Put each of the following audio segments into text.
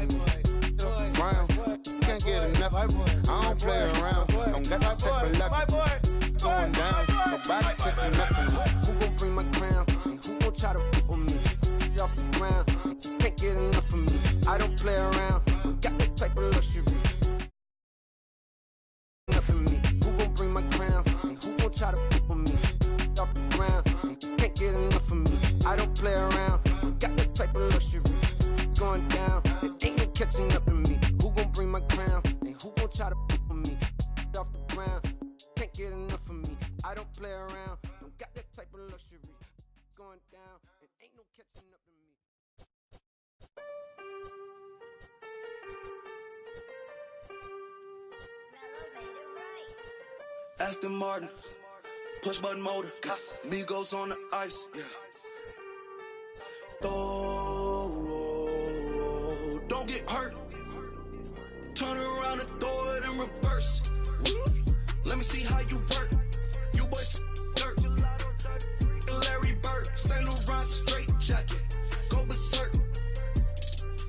me. Round, can't get enough of me. I don't play around. Don't got the type of luck. Going down, nobody catching up to me. Who gon' bring my crown? And who gon' try to fuck with me? Off the ground, can't get enough of me. I don't play around. Don't got that type of luxury. Up in me. Who gon' bring my crown? And who gon' try to fuck with me? Off the ground, can't get enough of me. I don't play around. Don't got that type of luxury. Going down, it ain't no catching up in me. Who gon' bring my crown? And who gon' try to fuck with me? Off the ground, can't get enough of me. I don't play around. Don't got that type of luxury. Going down, it ain't no catching up in me. Aston Martin, push button motor, Migos on the ice, yeah. Don't get hurt. Turn around and throw it in reverse. Let me see how you work. You boys dirt. Larry Bird, St. Laurent straight jacket. Go berserk.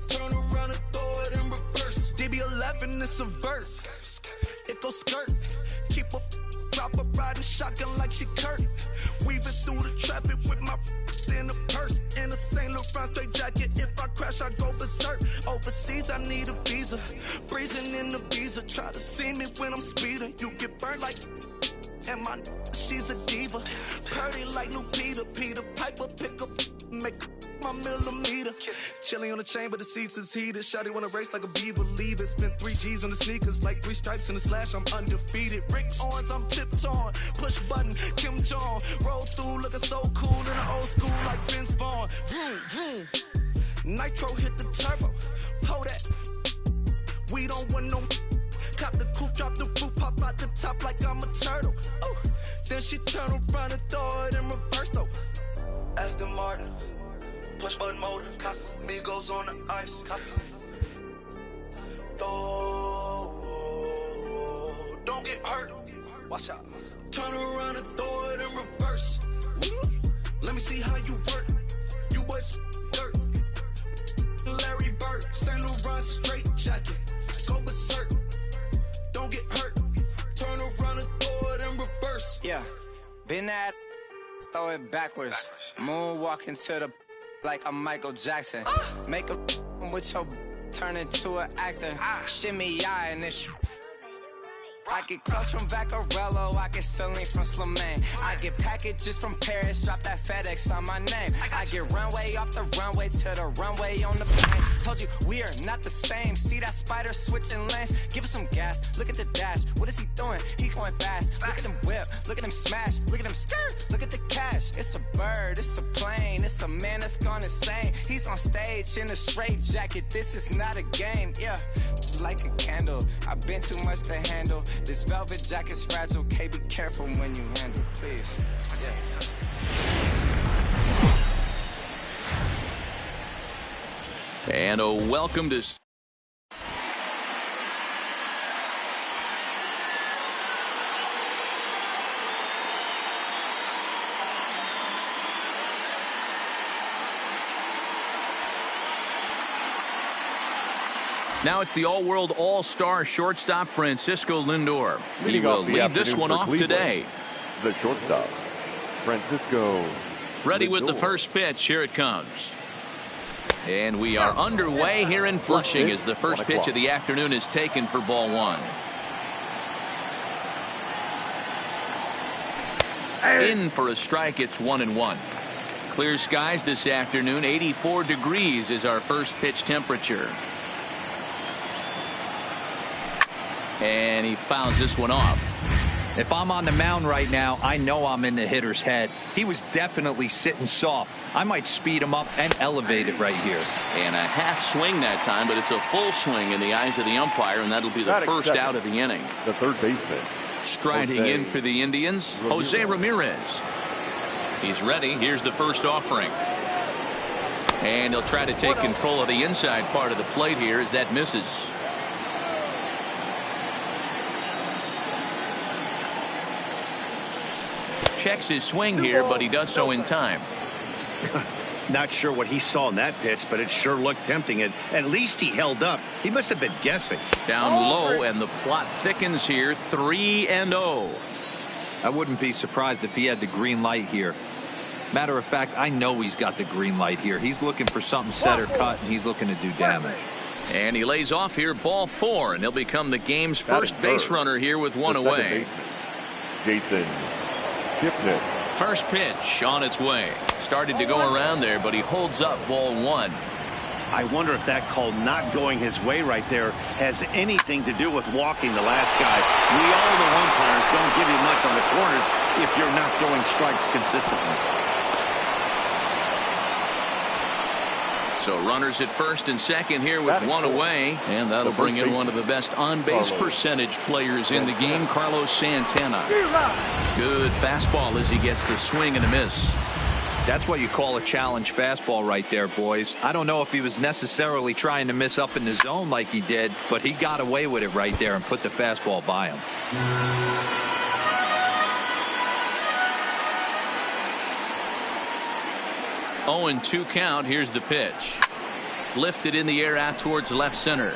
Turn around and throw it in reverse. DB11 is a verse. It goes skirt. Keep a proper riding shotgun like she Kurt. Weaving through the traffic with my in a purse. In a St. Laurent straight jacket. If I crash, I go berserk. Overseas, I need a visa. Breezing in the visa. Try to see me when I'm speeding. You get burned like. And my she's a diva. Purdy like Lupita. Peter Piper pick up. Make my millimeter. Chilling on the chain, but the seats is heated. Shawty wanna race like a beaver. Leave it. Spent 3 G's on the sneakers. Like 3 stripes in the slash. I'm undefeated. Rick Owens, I'm tiptoeing. Push button, Kim Jong. Roll through, looking so cool in the old school like Vince Vaughn. Vroom, vroom. Nitro hit the turbo. Hold that. We don't want no. Cop the coupe, drop the roof, pop out the top like I'm a turtle. Oh, then she turn around and throw it in reverse though. Aston Martin, push button motor, Migos on the ice. Don't get hurt. Watch out. Turn around and throw it in reverse. Let me see how you work. You boys dirt. Larry Bird, St. Laurent straight jacket. Go berserk. Don't get hurt. Turn around and throw it in reverse. Yeah, been at, throw it backwards. Moonwalk into the like I'm Michael Jackson. Make a with your turn into an actor. Shimmy eye and this. I get clothes from Vaccarello, I get Celine from Slimane. I get packages from Paris, drop that FedEx on my name. I get runway off the runway to the runway on the plane. Told you we are not the same. See that spider switching lanes? Give us some gas, look at the dash. What is he doing? He going fast. Look at him whip, look at him smash, look at him skirt, look at the cash. It's a bird, it's a plane, it's a man that's gone insane. He's on stage in a straight jacket, this is not a game, yeah. Like a candle, I've been too much to handle. This velvet jacket's fragile, okay, be careful when you handle, please. Yeah. And a welcome to... Now it's the all-world, all-star shortstop Francisco Lindor. He will lead this one off today. The shortstop, Francisco Ready Lindor. with the first pitch. Here it comes. And we are underway here in Flushing as the first pitch of the afternoon is taken for ball 1. In for a strike. It's 1-1. Clear skies this afternoon. 84 degrees is our first pitch temperature. And he fouls this one off. If I'm on the mound right now, I know I'm in the hitter's head. He was definitely sitting soft. I might speed him up and elevate it right here. And a half swing that time, but it's a full swing in the eyes of the umpire, and that'll be the first out of the inning. The third baseman. Striding in for the Indians, Jose Ramirez. He's ready. Here's the first offering. And he'll try to take control of the inside part of the plate here as that misses. Checks his swing here, but he does so in time. Not sure what he saw in that pitch, but it sure looked tempting. And at least he held up. He must have been guessing. Down low, and the plot thickens here. 3-0. I wouldn't be surprised if he had the green light here. Matter of fact, I know he's got the green light here. He's looking for something set or cut, and he's looking to do damage. And he lays off here, ball 4, and he'll become the game's first base runner here with one away. Jason Kipnis. First pitch on its way. Started to go around there, but he holds up ball 1. I wonder if that call not going his way right there has anything to do with walking the last guy. We all know umpires don't give you much on the corners if you're not throwing strikes consistently. So runners at first and second here with one away, and that'll bring in one of the best on-base percentage players in the game, Carlos Santana. Good fastball as he gets the swing and a miss. That's what you call a challenge fastball right there, boys. I don't know if he was necessarily trying to miss up in the zone like he did, but he got away with it right there and put the fastball by him. 0-2 count. Here's the pitch. Lifted in the air out towards left center.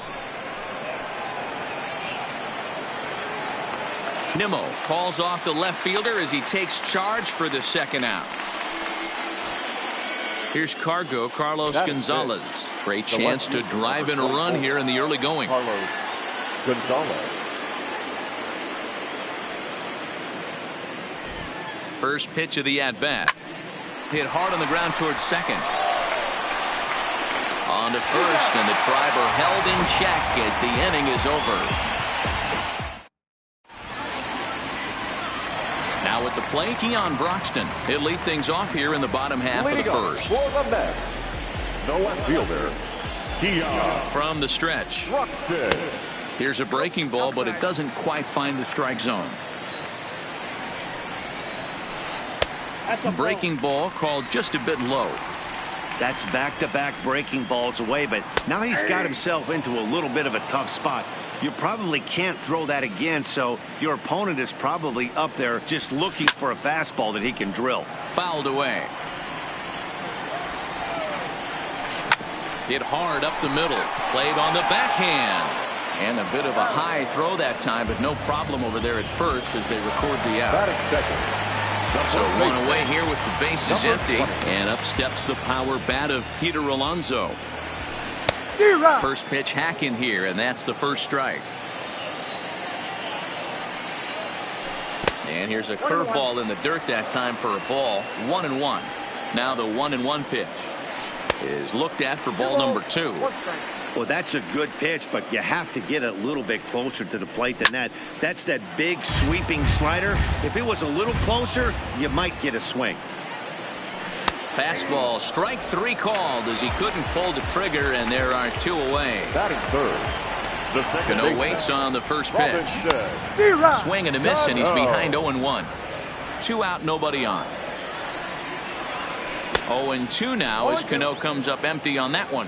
Nimmo calls off the left fielder as he takes charge for the second out. Here's Cargo, Carlos Gonzalez. Great chance to drive in a run here in the early going. Carlos Gonzalez. First pitch of the at-bat. Hit hard on the ground towards second. On to first, and the Triber held in check as the inning is over. Now at the plate, Keon Broxton. He'll lead things off here in the bottom half of the first. For the Mets, no outfielder, Keon. From the stretch. Broxton. Here's a breaking ball, but it doesn't quite find the strike zone. Breaking ball called just a bit low. That's back-to-back breaking balls away, but now he's got himself into a little bit of a tough spot. You probably can't throw that again, so your opponent is probably up there just looking for a fastball that he can drill. Fouled away. Hit hard up the middle. Played on the backhand. And a bit of a high throw that time, but no problem over there at first as they record the out. Batting second. So one away here with the bases empty, and up steps the power bat of Peter Alonso. First pitch hack in here, and that's the first strike. And here's a curveball in the dirt that time for a ball. 1-1. Now the 1-1 pitch is looked at for ball number 2. Well, that's a good pitch, but you have to get a little bit closer to the plate than that. That's that big sweeping slider. If it was a little closer, you might get a swing. Fastball, strike 3 called as he couldn't pull the trigger, and there are 2 away. Batting third. The second Cano waits on the first pitch. Swing and a miss, and he's behind 0-1. 2 out, nobody on. 0-2 now as Cano comes up empty on that one.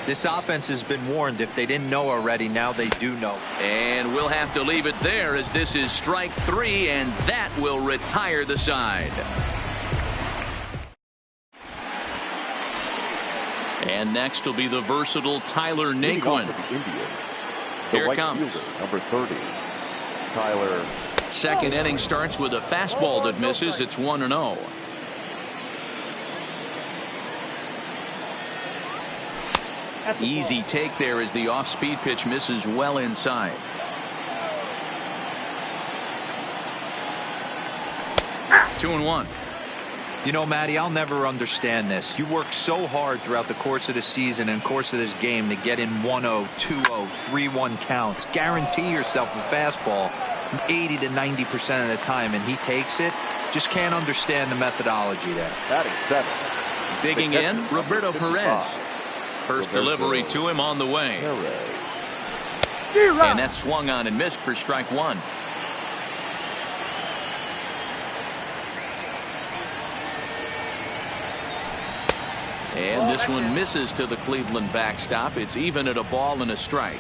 This offense has been warned. If they didn't know already, now they do know. And we'll have to leave it there as this is strike 3, and that will retire the side. And next will be the versatile Tyler Naquin. Here it comes. Number 30, Tyler. Second inning starts with a fastball that misses. It's 1-0. Easy take there as the off-speed pitch misses well inside. Two and one. You know, Matty, I'll never understand this. You work so hard throughout the course of the season and course of this game to get in 1-0, 2-0, 3-1 counts. Guarantee yourself a fastball 80 to 90% of the time, and he takes it. Just can't understand the methodology there. Batting seven. Digging in, Roberto Perez. First delivery to him on the way. And that swung on and missed for strike 1. And this one misses to the Cleveland backstop. It's even at a ball and a strike.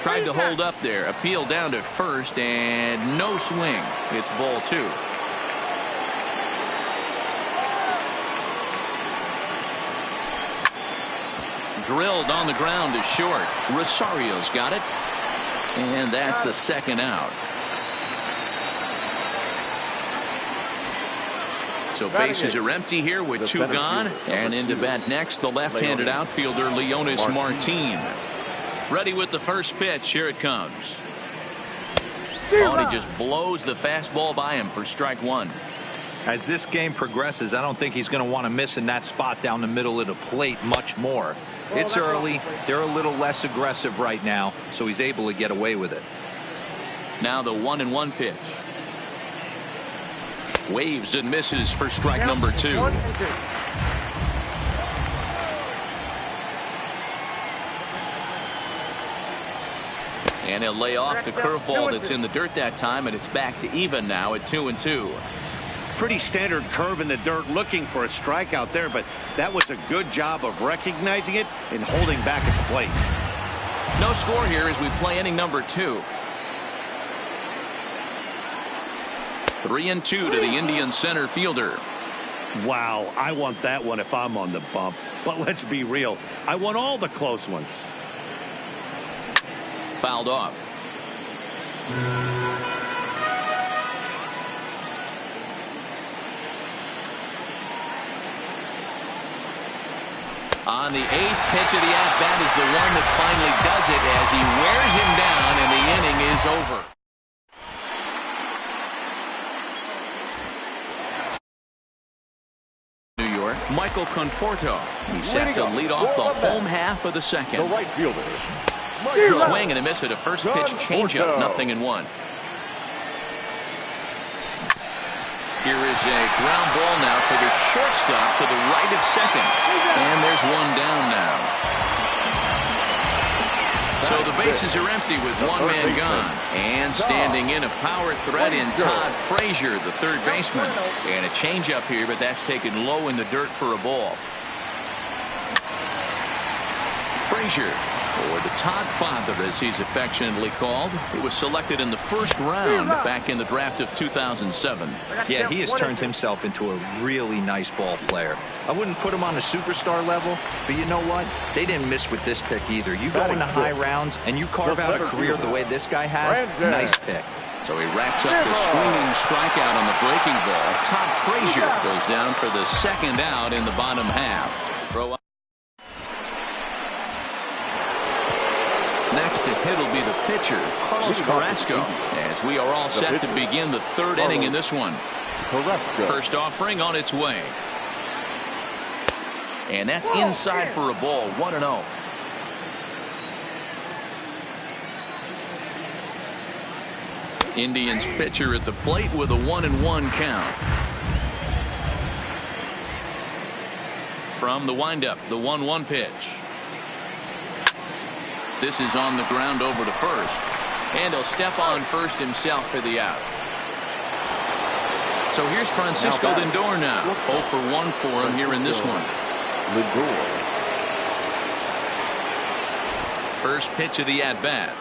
Tried to hold up there. Appeal down to first, and no swing. It's ball 2. Drilled on the ground to short. Rosario's got it. And that's the second out. So bases are empty here with 2 gone. And into bat next, the left-handed outfielder, Leonis Martin. Ready with the first pitch. Here it comes. Oh, and he just blows the fastball by him for strike 1. As this game progresses, I don't think he's going to want to miss in that spot down the middle of the plate much more. It's early. They're a little less aggressive right now, so he's able to get away with it. Now the 1-1 pitch. Waves and misses for strike number 2. And he'll lay off the curveball that's in the dirt that time, and it's back to even now at 2-2. Pretty standard curve in the dirt, looking for a strikeout there, but that was a good job of recognizing it and holding back at the plate. No score here as we play inning number 2. 3-2 to the Indian center fielder. Wow, I want that one if I'm on the bump. But let's be real, I want all the close ones. Fouled off. On the 8th pitch of the at-bat is the one that finally does it as he wears him down and the inning is over. New York, Michael Conforto. He's set to lead off the home half of the second. The right fielder. Swing and a miss at a first pitch changeup, 0-1. Here is a ground ball now for the shortstop to the right of second. And there's one down now. So the bases are empty with 1 man gone. And standing in a power threat in Todd Frazier, the third baseman. And a changeup here, but that's taken low in the dirt for a ball. Frazier, or the Todd Father as he's affectionately called. He was selected in the first round back in the draft of 2007. Yeah, he has turned himself into a really nice ball player. I wouldn't put him on a superstar level, but you know what? They didn't miss with this pick either. You go into high rounds and you carve out a career the way this guy has. Nice pick. So he racks up the swinging strikeout on the breaking ball. Todd Frazier goes down for the second out in the bottom half. Throw up. Next to hit will be the pitcher, Carlos Carrasco, as we are all set to begin the third inning in this one. First offering on its way. And that's inside for a ball, 1-0. Indians pitcher at the plate with a 1-1 count. From the windup, the 1-1 pitch. This is on the ground over to first. And he'll step on first himself for the out. So here's Francisco Lindor now. 0 for 1 for him here in this one. First pitch of the at-bat.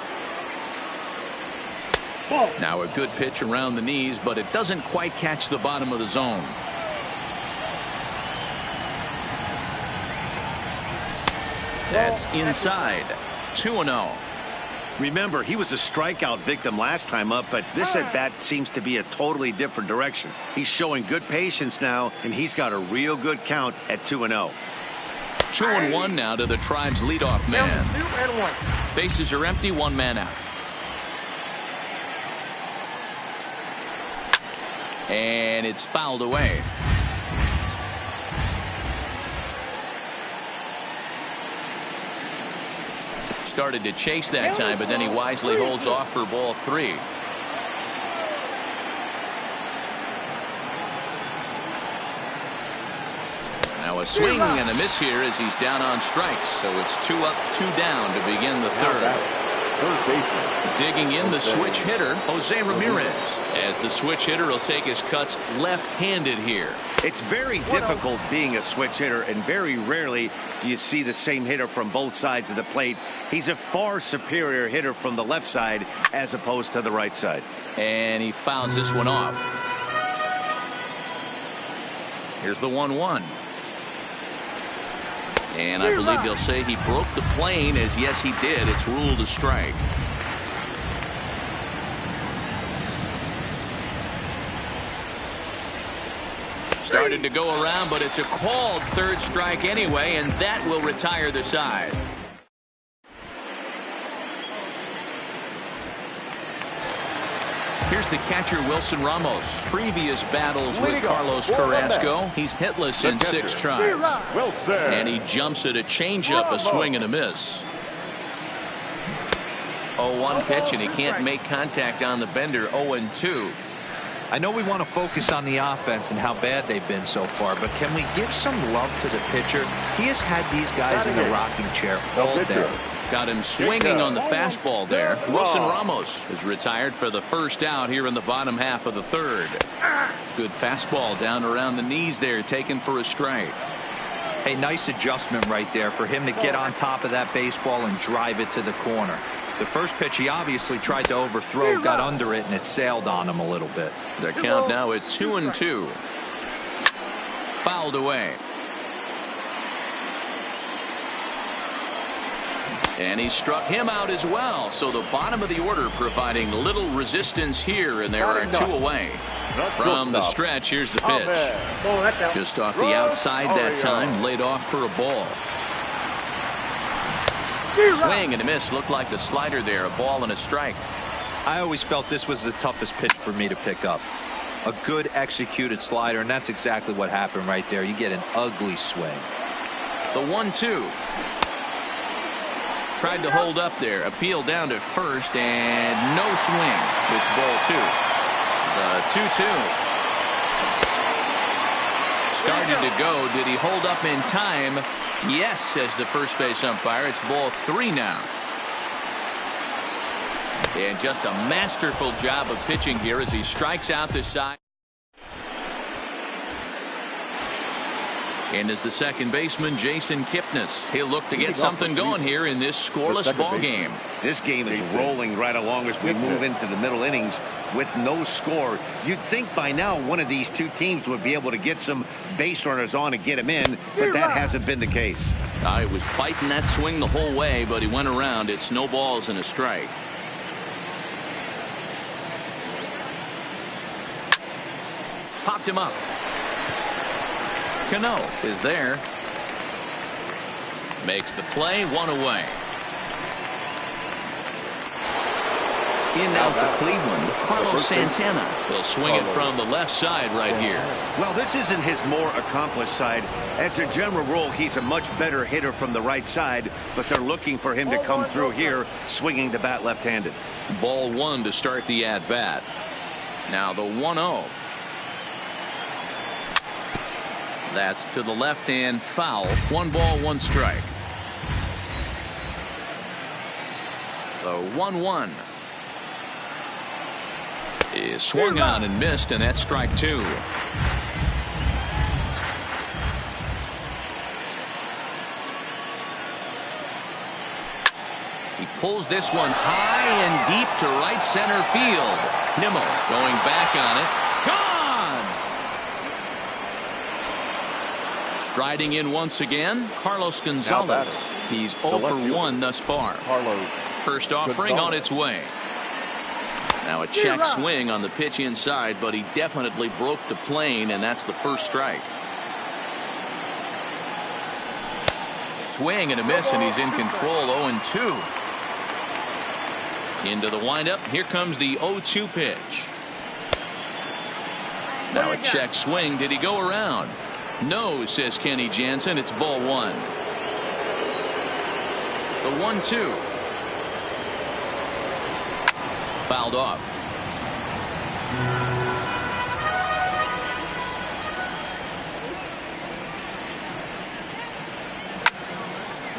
Now a good pitch around the knees, but it doesn't quite catch the bottom of the zone. That's inside. 2-0. Remember, he was a strikeout victim last time up, but this at-bat seems to be a totally different direction. He's showing good patience now, and he's got a real good count at 2-0. 2-1 now to the Tribe's leadoff man. Bases are empty, 1 man out. And it's fouled away. Started to chase that time, but then he wisely holds off for ball 3. Now a swing and a miss here as he's down on strikes. So it's 2 up, 2 down to begin the third. third baseman. Digging in the switch hitter, Jose Ramirez, as the switch hitter will take his cuts left-handed here. It's very difficult being a switch hitter, and very rarely do you see the same hitter from both sides of the plate. He's a far superior hitter from the left side as opposed to the right side. And he fouls this one off. Here's the 1-1. And I believe they'll say he broke the plane, as yes he did. It's ruled a strike. Started to go around, but it's a called third strike anyway, and that will retire the side. Here's the catcher, Wilson Ramos. Previous battles with Carlos Carrasco. He's hitless in 6 tries. And he jumps at a changeup, a swing and a miss. 0-1 pitch, and he can't make contact on the bender. 0-2. I know we want to focus on the offense and how bad they've been so far, but can we give some love to the pitcher? He has had these guys in the rocking chair all day. Got him swinging on the fastball there. Wilson Ramos is retired for the first out here in the bottom half of the third. Good fastball down around the knees there, taken for a strike. Hey, nice adjustment right there for him to get on top of that baseball and drive it to the corner. The first pitch he obviously tried to overthrow, got under it, and it sailed on him a little bit. Their count now at 2-2. Fouled away. And he struck him out as well. So the bottom of the order providing little resistance here, and there are 2 away. From the stretch, here's the pitch. Just off the outside that time, laid off for a ball. Swing and a miss. Looked like the slider there. A ball and a strike. I always felt this was the toughest pitch for me to pick up. A good executed slider, and that's exactly what happened right there. You get an ugly swing. The 1-2. Tried to hold up there. Appeal down to first, and no swing. It's ball 2. The 2-2. Started to go. Did he hold up in time? Yes, says the first base umpire. It's ball 3 now. And just a masterful job of pitching here as he strikes out the side. And as the second baseman, Jason Kipnis. He'll look to get something going here in this scoreless ball game. This game is rolling right along as we move into the middle innings with no score. You'd think by now one of these 2 teams would be able to get some base runners on and get him in, but that hasn't been the case. He was fighting that swing the whole way, but he went around. It's no balls and a strike. Popped him up. Cano is there. Makes the play, 1 away. In now for Cleveland, Carlos Santana. He'll swing it from the left side right here. Well, this isn't his more accomplished side. As a general rule, he's a much better hitter from the right side, but they're looking for him to come through here, swinging the bat left-handed. Ball 1 to start the at-bat. Now the 1-0. That's to the left and foul. 1 ball, 1 strike. The 1-1 is swung on and missed, and that's strike 2. He pulls this one high and deep to right center field. Nimmo going back on it. Gone! Striding in once again, Carlos Gonzalez. He's 0 for 1 thus far. First offering on its way. Now a check swing on the pitch inside, but he definitely broke the plane, and that's the first strike. Swing and a miss, and he's in control. 0-2. Into the windup. Here comes the 0-2 pitch. Now a check swing. Did he go around? No, says Kenny Jansen. It's ball 1. The 1-2. Fouled off.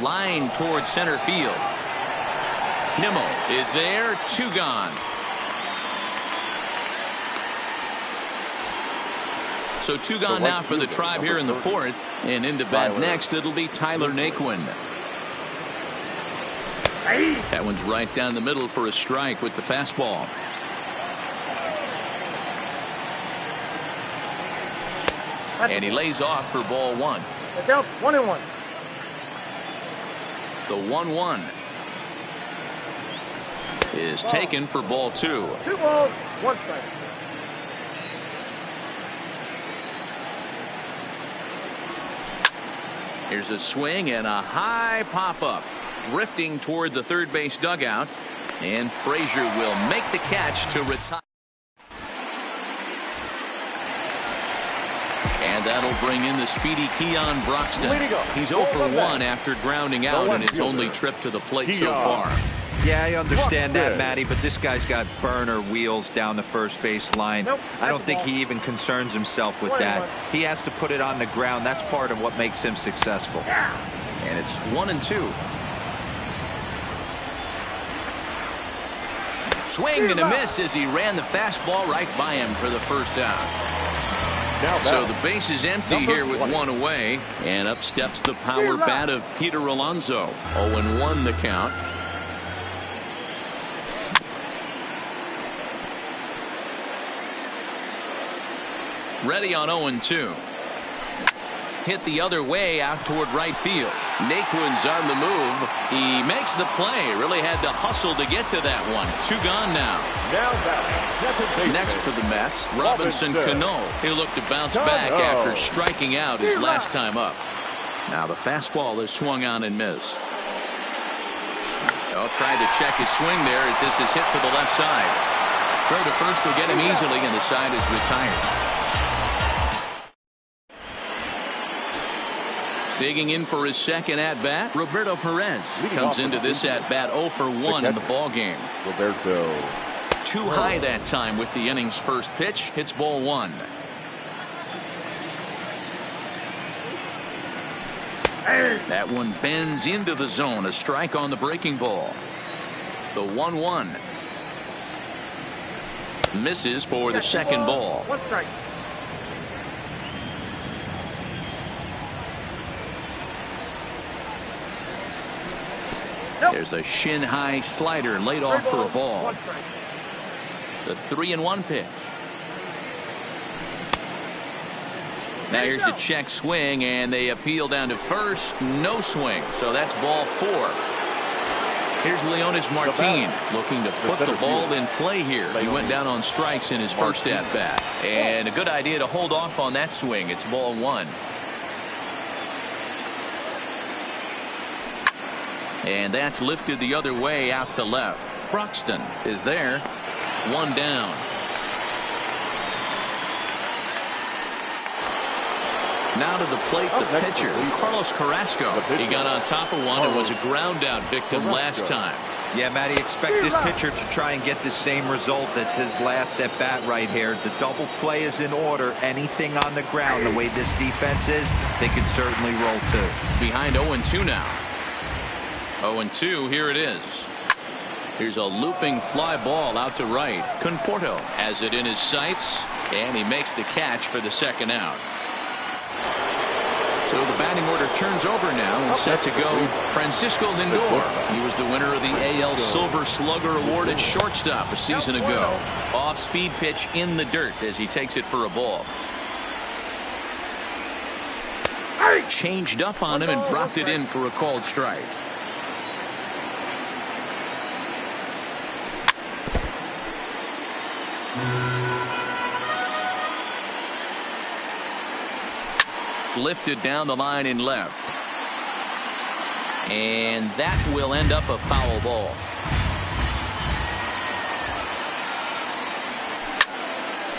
Line towards center field. Nimmo is there. 2 gone. So 2 gone now for the Tribe here in the 4th. And into bat next, it'll be Tyler Naquin. That one's right down the middle for a strike with the fastball. And he lays off for ball 1. Look out, 1-1. The 1-1 is taken for ball 2. 2 balls, 1 strike. Here's a swing and a high pop-up. Drifting toward the third base dugout. And Frazier will make the catch to retire. And that'll bring in the speedy Keon Broxton. He's 0 for 1 after grounding out in his only trip to the plate so far. Yeah, I understand that, Matty, but this guy's got burner wheels down the first base line. I don't think he even concerns himself with that. He has to put it on the ground. That's part of what makes him successful. And it's 1-2. Swing and a miss as he ran the fastball right by him for the first out. So the base is empty here with 1 away, and up steps the power bat of Peter Alonso. 0-1 the count. Ready on 0-2. Hit the other way out toward right field. Naquin's on the move. He makes the play. Really had to hustle to get to that one. 2 gone now. Next for the Mets, Robinson Cano. He'll look to bounce back after striking out his last time up. Now the fastball is swung on and missed. They'll try to check his swing there as this is hit to the left side. Throw to first will get him easily, and the side is retired. Digging in for his second at-bat, Roberto Perez comes into this at-bat 0 for 1 in the ballgame. Roberto. Too high that time with the inning's first pitch. Hits ball 1. That one bends into the zone. A strike on the breaking ball. The 1-1. Misses for the second ball. 1 strike. There's a shin-high slider laid off for a ball. The 3-1 pitch. Now here's a check swing, and they appeal down to first. No swing, so that's ball 4. Here's Leonis Martin looking to put the ball in play here. He went down on strikes in his first at-bat. And a good idea to hold off on that swing. It's ball 1. And that's lifted the other way out to left. Broxton is there. 1 down. Now to the plate, the pitcher, Carlos Carrasco. He got on top of one and was a ground out victim last time. Yeah, Matty, expect this pitcher to try and get the same result as his last at bat right here. The double play is in order. Anything on the ground, the way this defense is, they can certainly roll too. Behind 0-2 now. 0-2, here it is. Here's a looping fly ball out to right. Conforto has it in his sights, and he makes the catch for the second out. So the batting order turns over now and set to go Francisco Lindor. He was the winner of the AL Silver Slugger Award at shortstop a season ago. Off-speed pitch in the dirt as he takes it for a ball. Changed up on him and dropped it in for a called strike. Lifted down the line in left. And that will end up a foul ball.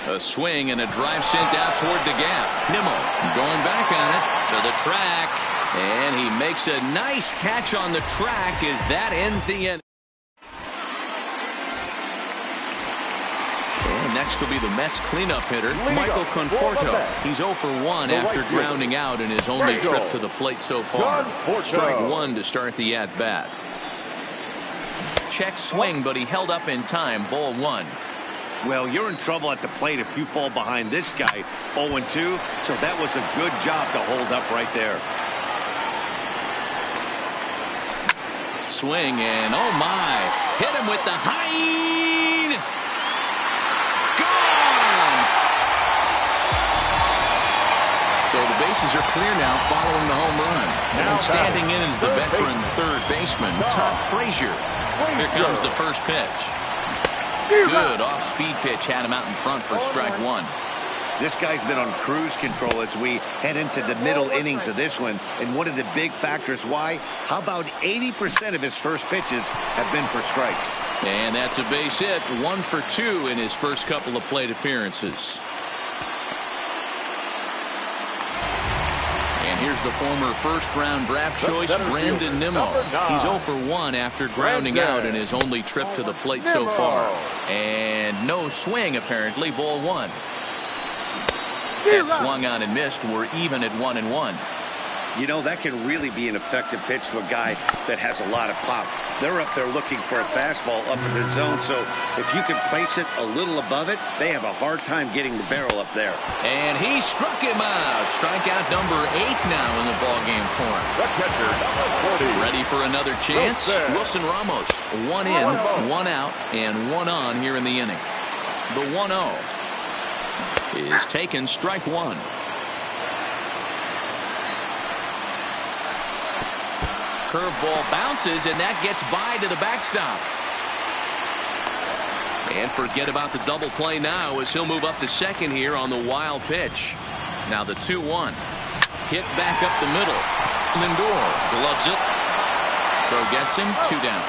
A swing and a drive sent out toward the gap. Nimmo going back on it to the track. And he makes a nice catch on the track as that ends the inning. Next will be the Mets cleanup hitter, Michael Conforto. He's 0 for 1 after grounding out in his only trip to the plate so far. Strike 1 to start the at-bat. check swing, but he held up in time. Ball 1. Well, you're in trouble at the plate if you fall behind this guy 0-2, so that was a good job to hold up right there. Swing, and oh my, hit him with the high. Gone! So the bases are clear now following the home run. And standing in is the veteran third baseman, Todd Frazier. Here comes the first pitch. Good off-speed pitch, had him out in front for strike 1. This guy's been on cruise control as we head into the middle innings of this one. And one of the big factors why, how about 80% of his first pitches have been for strikes? And that's a base hit, 1 for 2 in his first couple of plate appearances. And here's the former first-round draft choice, Brandon Nimmo. He's 0 for 1 after grounding out in his only trip to the plate so far. And no swing, apparently, ball 1. That swung on and missed. We're even at 1-1. You know, that can really be an effective pitch to a guy that has a lot of pop. They're up there looking for a fastball up in the zone, so if you can place it a little above it, they have a hard time getting the barrel up there. And he struck him out. Strikeout number 8 now in the ballgame for him. The catcher, number 40. Ready for another chance? Wilson Ramos, 1 in, 1 out, and 1 on here in the inning. The 1-0 is taken, strike 1. Curveball bounces, and that gets by to the backstop. And forget about the double play now as he'll move up to second here on the wild pitch. Now the 2-1. Hit back up the middle. Lindor gloves it. Throw gets him, 2 down.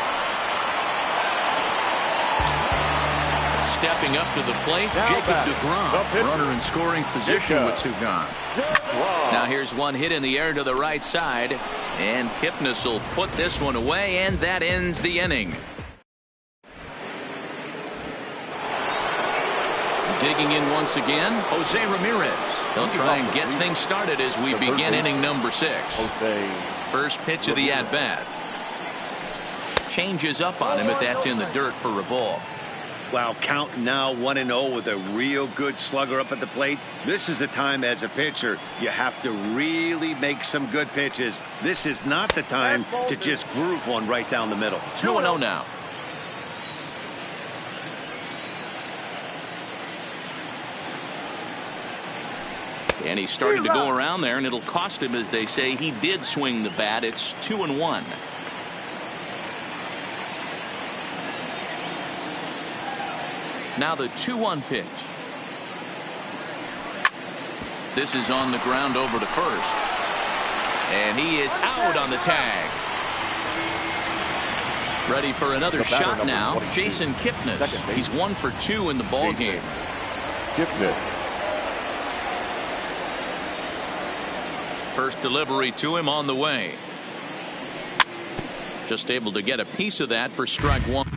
Stepping up to the plate, Jacob deGrom, runner in scoring position with 2 gone. Now here's one hit in the air to the right side, and Kipnis will put this one away, and that ends the inning. Digging in once again, Jose Ramirez. He'll try and get things started as we begin inning number 6. First pitch of the at-bat. Changes up on him, but that's in the dirt for a ball. Wow, count now 1-0 with a real good slugger up at the plate. This is the time as a pitcher you have to really make some good pitches. This is not the time to just groove one right down the middle. 2-0 now. And he started to go around there, and it'll cost him, as they say. He did swing the bat. It's 2-1. Now the 2-1 pitch. This is on the ground over to first. And he is out on the tag. Ready for another shot now. Jason Kipnis. He's 1 for 2 in the ball game. Kipnis. First delivery to him on the way. Just able to get a piece of that for strike 1.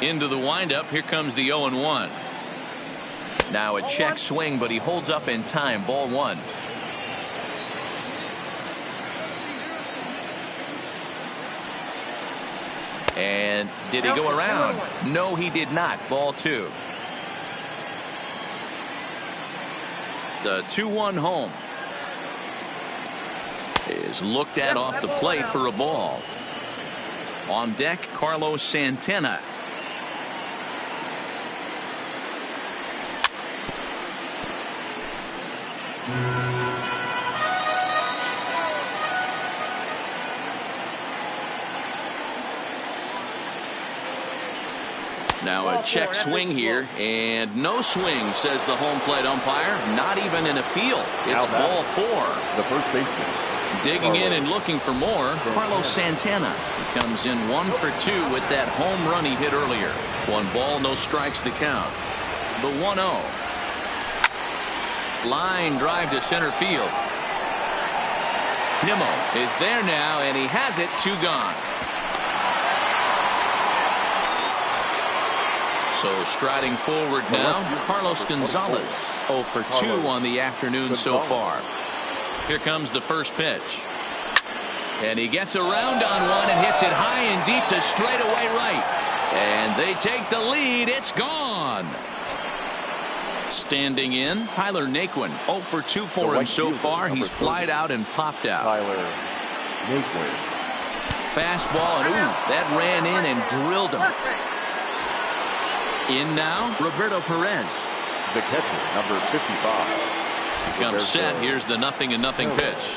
Into the windup. Here comes the 0-1. Now a check swing, but he holds up in time. Ball 1. And did he go around? No, he did not. Ball 2. The 2-1 home is looked at off the plate for a ball. On deck, Carlos Santana. Now a check swing here, and no swing, says the home plate umpire. Not even in a field. It's ball 4. The first baseman. Digging in and looking for more, Carlos Santana. He comes in 1 for 2 with that home run he hit earlier. 1 ball, no strikes to count. The 1-0. Line drive to center field. Nimmo is there now, and he has it. 2 gone. So striding forward now, Carlos Gonzalez. 0 for 2 on the afternoon so far. Here comes the first pitch. And he gets around on one and hits it high and deep to straightaway right. And they take the lead. It's gone. Standing in, Tyler Naquin. 0 for 2 for him so far. He's flied out and popped out. Tyler Naquin. Fastball, and ooh, that ran in and drilled him. In now, Roberto Perez. The catcher, number 55. Comes set. Here's the 0-0 pitch.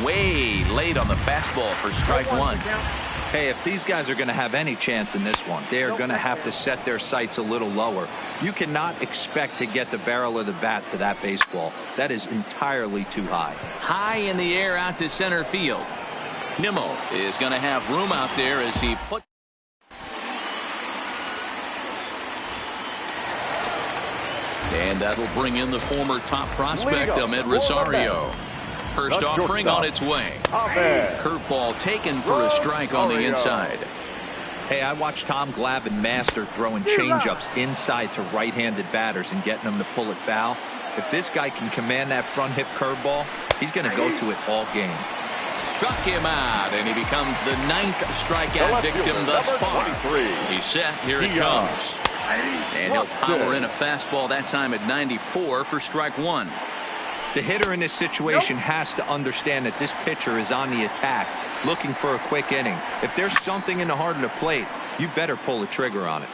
Way late on the fastball for strike 1. Hey, if these guys are going to have any chance in this one, they are going to have to set their sights a little lower. You cannot expect to get the barrel of the bat to that baseball. That is entirely too high. High in the air out to center field. Nimmo is going to have room out there as he puts. And that'll bring in the former top prospect, Ahmed Rosario. First offering on its way. Curveball taken for a strike on the inside. Hey, I watched Tom Glavine master throwing changeups inside to right-handed batters and getting them to pull it foul. If this guy can command that front hip curveball, he's going to go to it all game. Struck him out, and he becomes the 9th strikeout victim thus far. He's set. Here it comes. And he'll power in a fastball that time at 94 for strike 1. The hitter in this situation has to understand that this pitcher is on the attack, looking for a quick inning. If there's something in the heart of the plate, you better pull the trigger on it.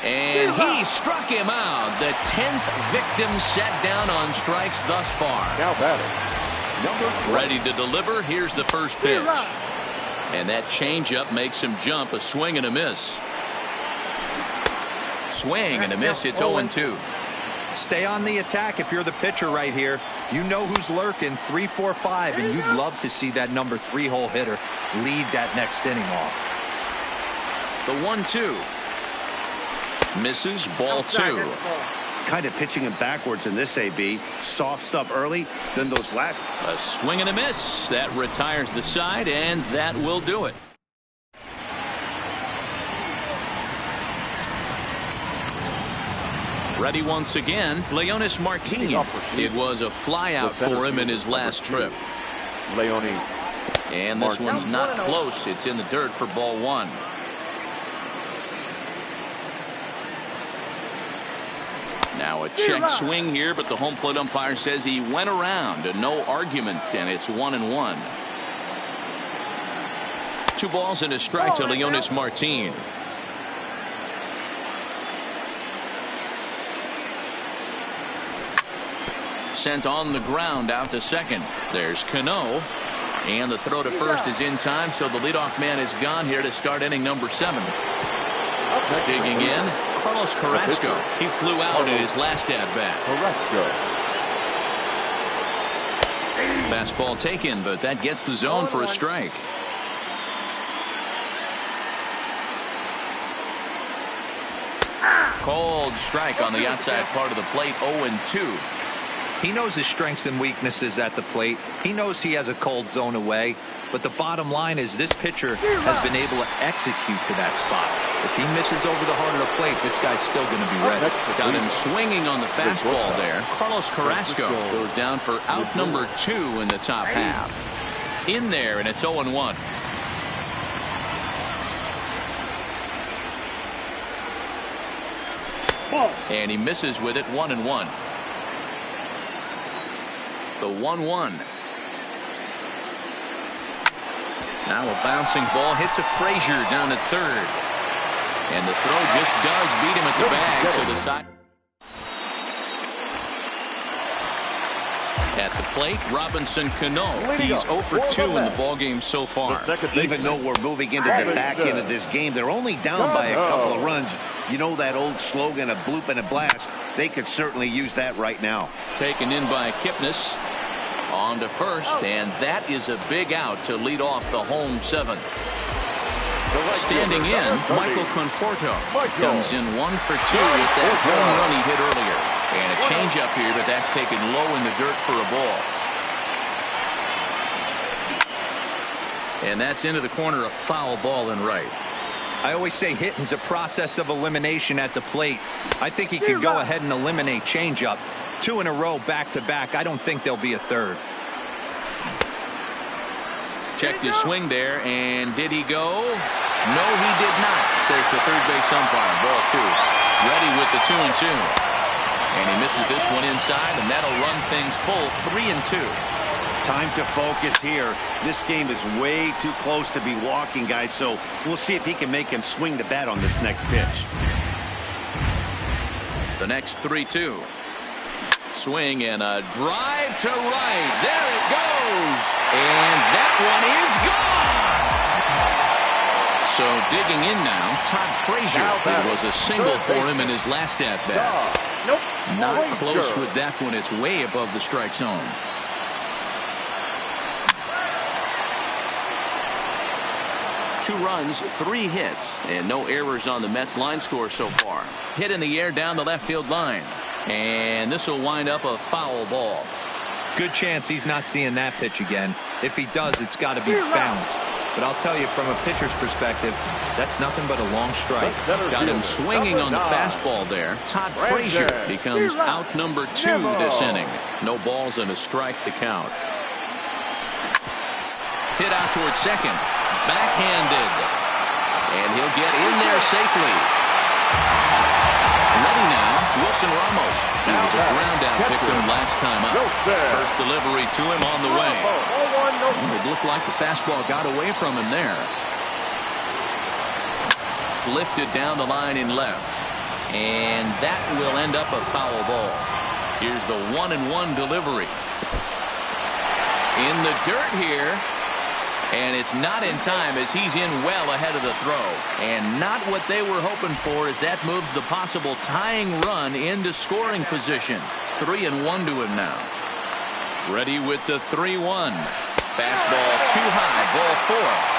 And he struck him out. The 10th victim set down on strikes thus far. Now batting. Ready to deliver. Here's the first pitch. And that changeup makes him jump. A swing and a miss. Swing and a miss. It's 0-2. Stay on the attack if you're the pitcher right here. You know who's lurking. 3, 4, 5, and you'd love to see that number 3-hole hitter lead that next inning off. The 1-2. Misses. Ball 2. Kind of pitching him backwards in this AB. Soft stuff early, then those last. A swing and a miss. That retires the side, and that will do it. Ready once again, Leonis Martin. It was a flyout for him in his last trip. Leonis. And this one's not close. It's in the dirt for ball 1. Now a check swing here, but the home plate umpire says he went around. No argument, and it's 1-1. 2 balls and a strike to Leonis Martin. Sent on the ground out to second. There's Cano. And the throw to first is in time, so the leadoff man is gone here to start inning number 7. Digging in, Carlos Carrasco. He flew out in his last at-bat. Fastball taken, but that gets the zone for a strike. Cold strike on the outside part of the plate. 0-2. He knows his strengths and weaknesses at the plate. He knows he has a cold zone away. But the bottom line is this pitcher has been able to execute to that spot. If he misses over the heart of the plate, this guy's still going to be ready. Got him swinging on the fastball there. Carlos Carrasco goes down for out number 2 in the top half. In there, and it's 0-1. And he misses with it. 1-1. The 1-1. Now a bouncing ball hit to Frazier down at third. And the throw just does beat him at the bag. So the side. At the plate, Robinson Cano. He's 0 for 2 in the ballgame so far. Even though we're moving into the back end of this game, they're only down by a couple of runs. You know that old slogan, a bloop and a blast. They could certainly use that right now. Taken in by Kipnis. On to first, and that is a big out to lead off the home 7th. Standing in, Michael Conforto comes in 1 for 2 with that home run he hit earlier. And a changeup here, but that's taken low in the dirt for a ball. And that's into the corner, a foul ball and right. I always say hitting's a process of elimination at the plate. I think he could go ahead and eliminate changeup. 2 in a row back-to-back. I don't think there'll be a third. Checked his swing there, and did he go? No, he did not, says the third base umpire. Ball 2. Ready with the 2-2. And he misses this one inside, and that'll run things full 3-2. Time to focus here. This game is way too close to be walking, guys, so we'll see if he can make him swing the bat on this next pitch. The next 3-2. Swing and a drive to right. There it goes. And that one is gone. So digging in now, Todd Frazier. It was a single for him in his last at-bat. Nope. Not close with that one. It's way above the strike zone. Two runs, 3 hits, and no errors on the Mets line score so far. Hit in the air down the left field line. And this will wind up a foul ball. Good chance he's not seeing that pitch again. If he does, it's got to be bounced. But I'll tell you, from a pitcher's perspective, that's nothing but a long strike. Got him swinging on the fastball there. Todd Frazier becomes out number 2 this inning. No balls and a strike to count. Hit out towards second. Backhanded. And he'll get in there safely. Ready now, Wilson Ramos. He was a ground out victim last time up. First delivery to him on the way. It looked like the fastball got away from him there. Lifted down the line in left. And that will end up a foul ball. Here's the 1-1 delivery. In the dirt here. And it's not in time as he's in well ahead of the throw. And not what they were hoping for as that moves the possible tying run into scoring position. 3-1 to him now. Ready with the 3-1. Fastball too high. Ball 4.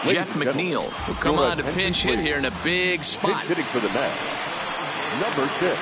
Jeff McNeil will come on to pinch hit here in a big spot. Hitting for the Mets, number 6.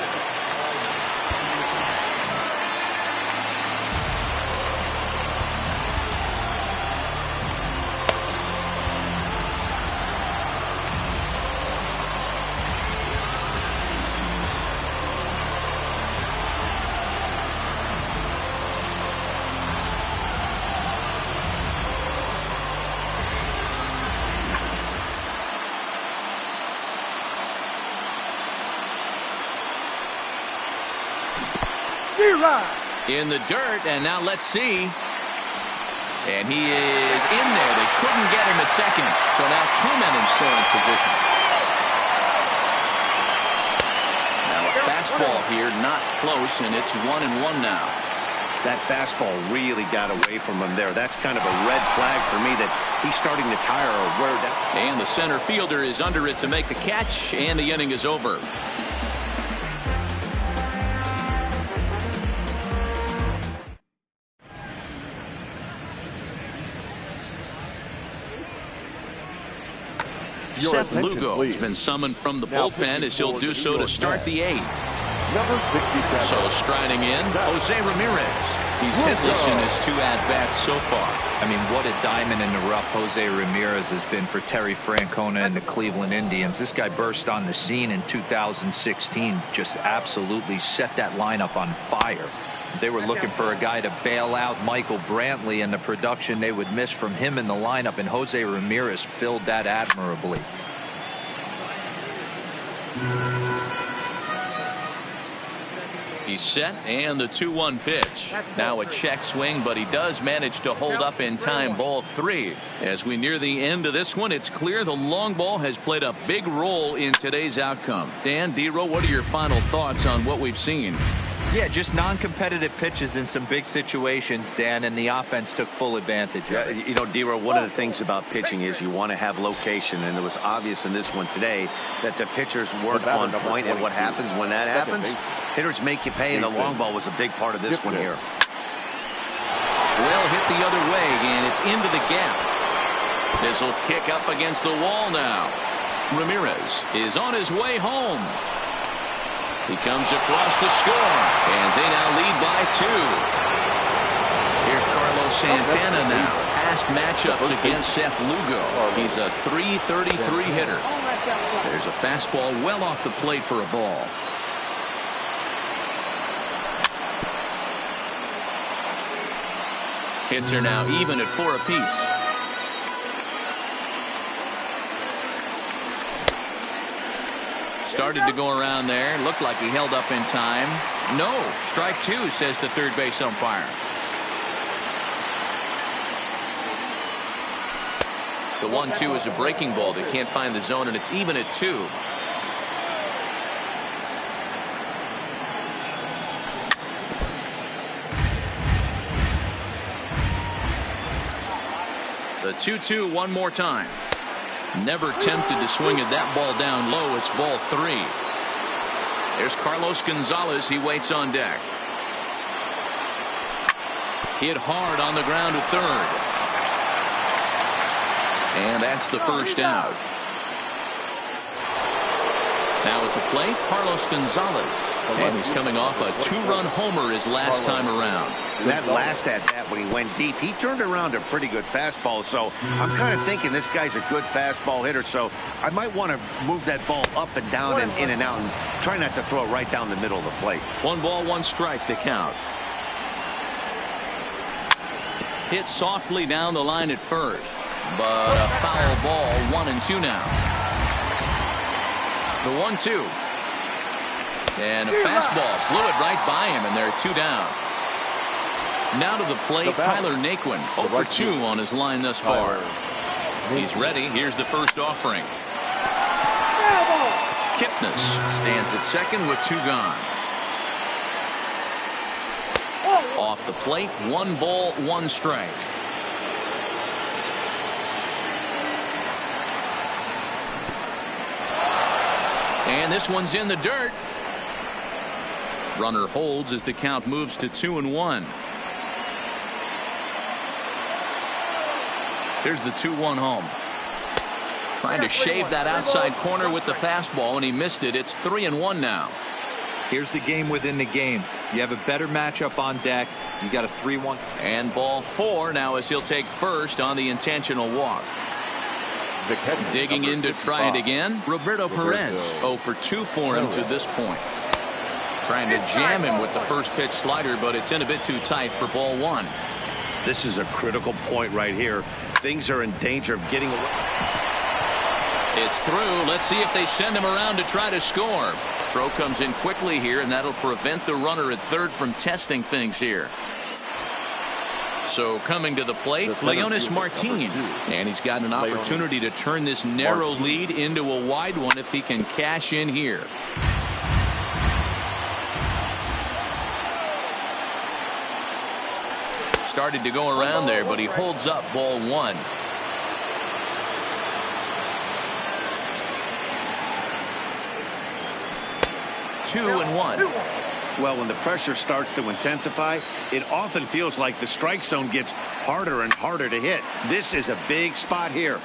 In the dirt, and now let's see. And he is in there. They couldn't get him at second. So now 2 men in scoring position. Now a fastball here, not close, and it's 1-1 now. That fastball really got away from him there. That's kind of a red flag for me that he's starting to tire or wear down. And the center fielder is under it to make the catch, and the inning is over. Seth Lugo has been summoned from the bullpen as he'll do so to start the 8th. Number 67. So striding in, Jose Ramirez. He's hitless in his 2 at-bats so far. I mean, what a diamond in the rough Jose Ramirez has been for Terry Francona and the Cleveland Indians. This guy burst on the scene in 2016, just absolutely set that lineup on fire. They were looking for a guy to bail out Michael Brantley and the production they would miss from him in the lineup, and Jose Ramirez filled that admirably. He's set, and the 2-1 pitch. Now a check swing, but he does manage to hold up in time. Ball 3. As we near the end of this one, it's clear the long ball has played a big role in today's outcome. Dan, D-Row, what are your final thoughts on what we've seen? Yeah, just non-competitive pitches in some big situations, Dan, and the offense took full advantage of it. You know, D-Row, one of the things about pitching is you want to have location, and it was obvious in this one today that the pitchers weren't on point, and what happens when that happens? Hitters make you pay, and the long ball was a big part of this one here. Well hit the other way, and it's into the gap. This will kick up against the wall now. Ramirez is on his way home. He comes across to score, and they now lead by 2. Here's Carlos Santana now. Past matchups against Seth Lugo. He's a .333 hitter. There's a fastball well off the plate for a ball. Hits are now even at 4 apiece. Started to go around there. Looked like he held up in time. No. Strike 2, says the third base umpire. The 1-2 is a breaking ball. They can't find the zone, and it's even at 2. The 2-2 one more time. Never tempted to swing at that ball down low. It's ball 3. There's Carlos Gonzalez. He waits on deck. Hit hard on the ground to third. And that's the first out. Now at the plate, Carlos Gonzalez. And he's coming off a 2-run homer his last time around. And that last at bat when he went deep, he turned around a pretty good fastball. So I'm kind of thinking this guy's a good fastball hitter. So I might want to move that ball up and down and in and out and try not to throw it right down the middle of the plate. 1 ball, 1 strike, the count. Hit softly down the line at first, but a foul ball. 1-2 now. The 1-2. And a fastball flew it right by him, and there are 2 down. Now to the plate, Tyler Naquin, 0 for 2 on his line thus far. He's ready. Here's the first offering. Kipnis stands at second with 2 gone. Off the plate, 1 ball, 1 strike. And this one's in the dirt. Runner holds as the count moves to 2-1. Here's the 2-1 home. Trying to shave that outside corner with the fastball, and he missed it. It's 3-1 now. Here's the game within the game. You have a better matchup on deck. You got a 3-1. And ball 4 now as he'll take first on the intentional walk. Digging in to try it again. Roberto Perez, 0 for 2 for him to this point. Trying to jam him with the first pitch slider, but it's in a bit too tight for ball 1. This is a critical point right here. Things are in danger of getting away. It's through. Let's see if they send him around to try to score. Throw comes in quickly here, and that'll prevent the runner at third from testing things here. So coming to the plate, Leonis Martin. And he's got an opportunity to turn this narrow lead into a wide one if he can cash in here. Started to go around there, but he holds up ball 1. Two and 1. Well, when the pressure starts to intensify, it often feels like the strike zone gets harder and harder to hit. This is a big spot here.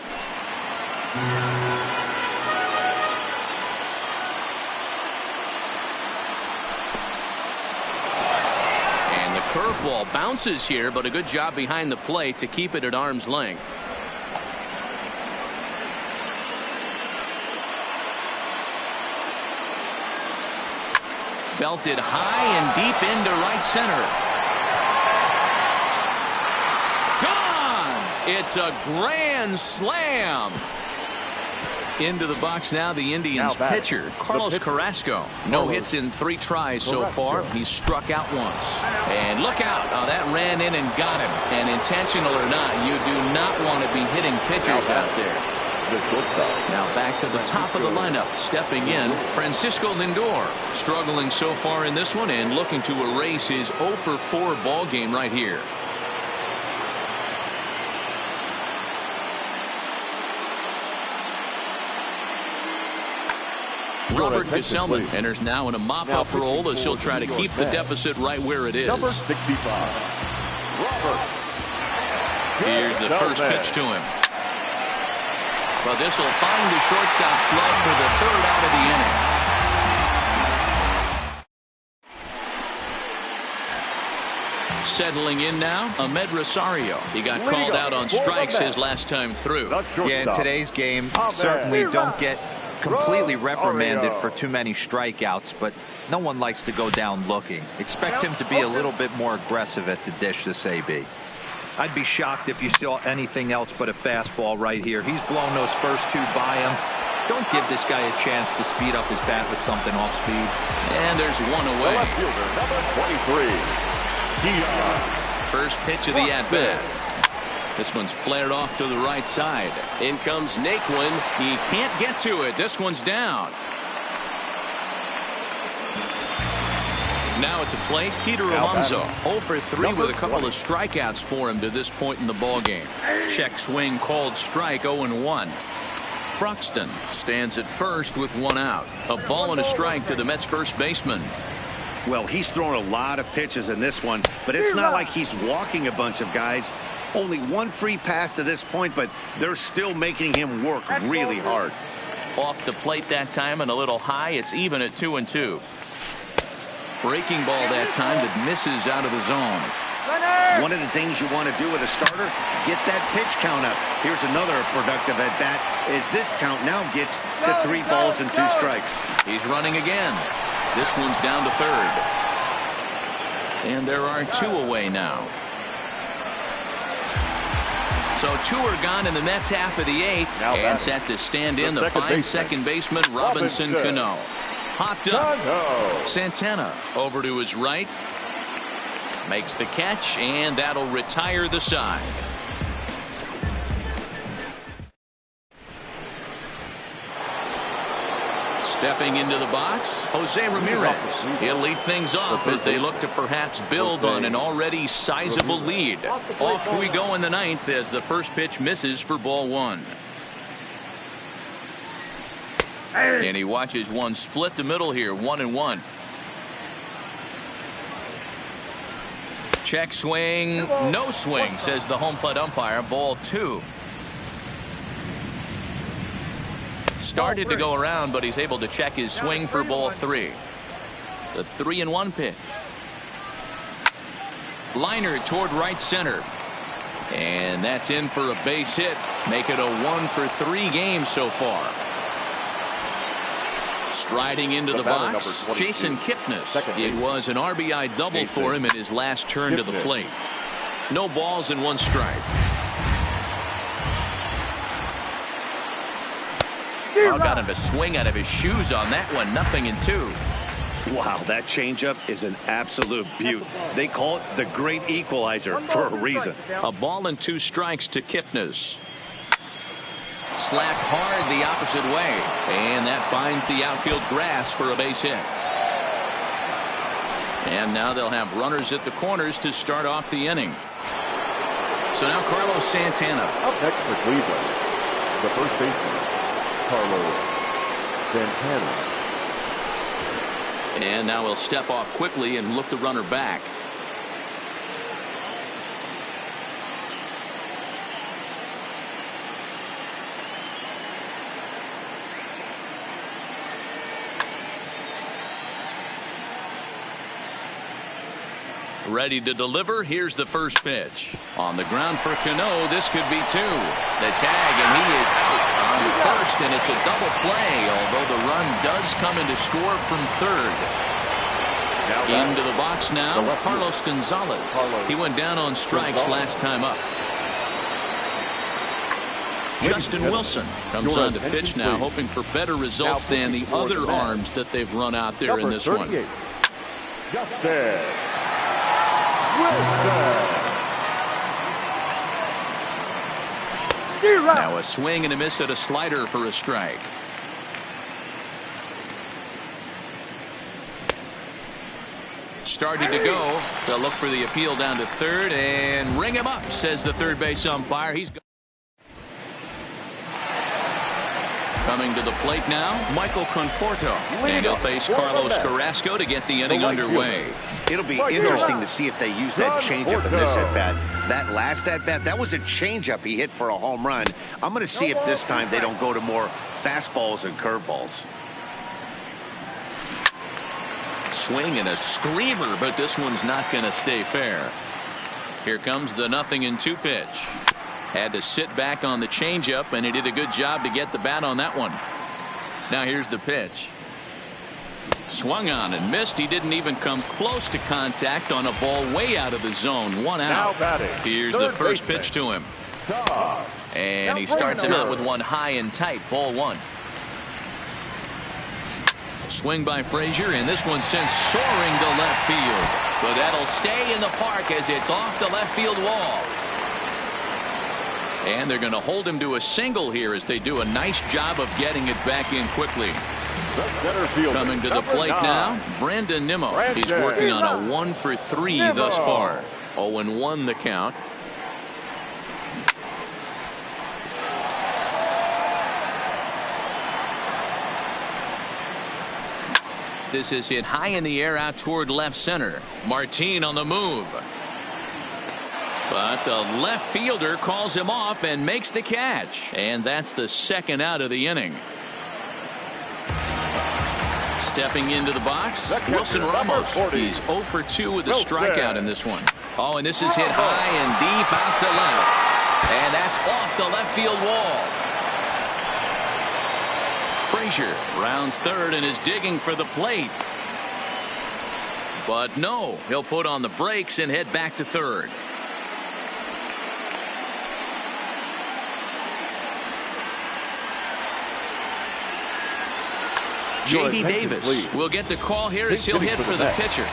And the curveball bounces here, but a good job behind the plate to keep it at arm's length. Belted high and deep into right center. Gone! It's a grand slam. Into the box now, the Indians pitcher, Carlos Carrasco. No hits in 3 tries so far. He's struck out once. And look out. Oh, that ran in and got him. And intentional or not, you do not want to be hitting pitchers out there. Now back to the top of the lineup. Stepping in, Francisco Lindor. Struggling so far in this one and looking to erase his 0 for 4 ball game right here. Robert Gesellman enters now in a mop-up role as he'll try to keep the deficit right where it is. Number 65, Robert. Here's the first pitch to him. Well, this will find the shortstop's glove for the 3rd out of the inning. Settling in now, Ahmed Rosario. He got called out on strikes his last time through. Yeah, in today's game, certainly don't get completely reprimanded for too many strikeouts, but no one likes to go down looking. Expect him to be a little bit more aggressive at the dish this AB. I'd be shocked if you saw anything else but a fastball right here. He's blown those first 2 by him. Don't give this guy a chance to speed up his bat with something off speed. And there's one away. Left fielder, number 23, Dion. First pitch of the at-bat. This one's flared off to the right side. In comes Naquin. He can't get to it. This one's down. Now at the plate, Peter Alonso. 0 for 3 with a couple of strikeouts for him to this point in the ballgame. Check swing called strike, 0-1. Broxton stands at first with 1 out. A ball and a strike to the Mets first baseman. Well, he's thrown a lot of pitches in this one, but it's not like he's walking a bunch of guys. Only 1 free pass to this point, but they're still making him work really hard. Off the plate that time and a little high. It's even at 2-2. Breaking ball that time that misses out of the zone. One of the things you want to do with a starter, get that pitch count up. Here's another productive at bat as this count now gets to 3 balls and 2 strikes. He's running again. This one's down to 3rd. And there are 2 away now. So 2 are gone in the Mets half of the 8th. And set to stand in the fine second baseman, Robinson Cano. Hopped up. Santana over to his right. Makes the catch, and that'll retire the side. Stepping into the box, Jose Ramirez. He'll lead things off as they look to perhaps build on an already sizable lead. Off we go in the 9th as the first pitch misses for ball 1. And he watches one split the middle here, 1-1. Check swing, no swing, says the home plate umpire. Ball 2. Started to go around, but he's able to check his swing for ball 3. The 3-1 pitch. Liner toward right center. And that's in for a base hit. Make it a 1 for 3 game so far. Striding into the box, Jason Kipnis. It was an RBI double for him in his last turn to the plate. No balls and 1 strike. Oh, got him to swing out of his shoes on that one. 0-2. Wow, that changeup is an absolute beaut. They call it the great equalizer for a reason. A ball and 2 strikes to Kipnis. Slapped hard the opposite way, and that finds the outfield grass for a base hit. And now they'll have runners at the corners to start off the inning. So now Carlos Santana. Up next for Cleveland, the first baseman, Carlos Santana. And now he'll step off quickly and look the runner back. Ready to deliver. Here's the first pitch. On the ground for Cano. This could be 2. The tag, and he is out on first, and it's a double play, although the run does come in to score from 3rd. Into the box now, Carlos Gonzalez. He went down on strikes last time up. Justin Wilson comes on to pitch now, hoping for better results than the other arms that they've run out there in this one. Justin Wilson. Now a swing and a miss at a slider for a strike. Started to go. They'll look for the appeal down to third and ring him up, says the third base umpire. He's coming to the plate now, Michael Conforto. And he'll face Carlos Carrasco to get the inning underway. It'll be interesting to see if they use that changeup in this at-bat. That last at-bat, that was a changeup he hit for a home run. I'm going to see if this time they don't go to more fastballs and curveballs. Swing and a screamer, but this one's not going to stay fair. Here comes the 0-2 pitch. Had to sit back on the changeup, and he did a good job to get the bat on that one. Now here's the pitch. Swung on and missed. He didn't even come close to contact on a ball way out of the zone. 1 out. Here's the first pitch to him. And he starts him out with one high and tight. Ball 1. Swing by Frazier, and this one sent soaring to left field. But that'll stay in the park as it's off the left field wall. And they're going to hold him to a single here as they do a nice job of getting it back in quickly. Coming to the plate now, Brandon Nimmo. He's working on a 1-for-3 thus far. 0-1 the count. This is hit high in the air out toward left center. Martin on the move. But the left fielder calls him off and makes the catch. And that's the second out of the inning. Stepping into the box, Wilson Ramos. He's 0-for-2 with a strikeout in this one. Oh, and this is hit high and deep out to left. And that's off the left field wall. Frazier rounds third and is digging for the plate. But no, he'll put on the brakes and head back to third. J.D. Davis will get the call here as he'll hit for the pitcher.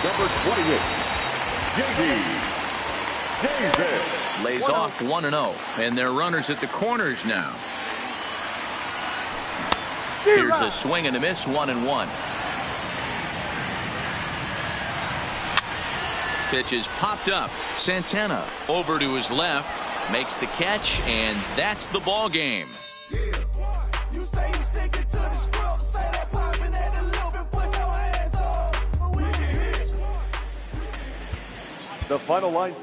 Number 28, J.D. Davis. Lays off 1-0, and they're runners at the corners now. Here's a swing and a miss, 1-1. Pitch is popped up. Santana over to his left, makes the catch, and that's the ball game. The final line.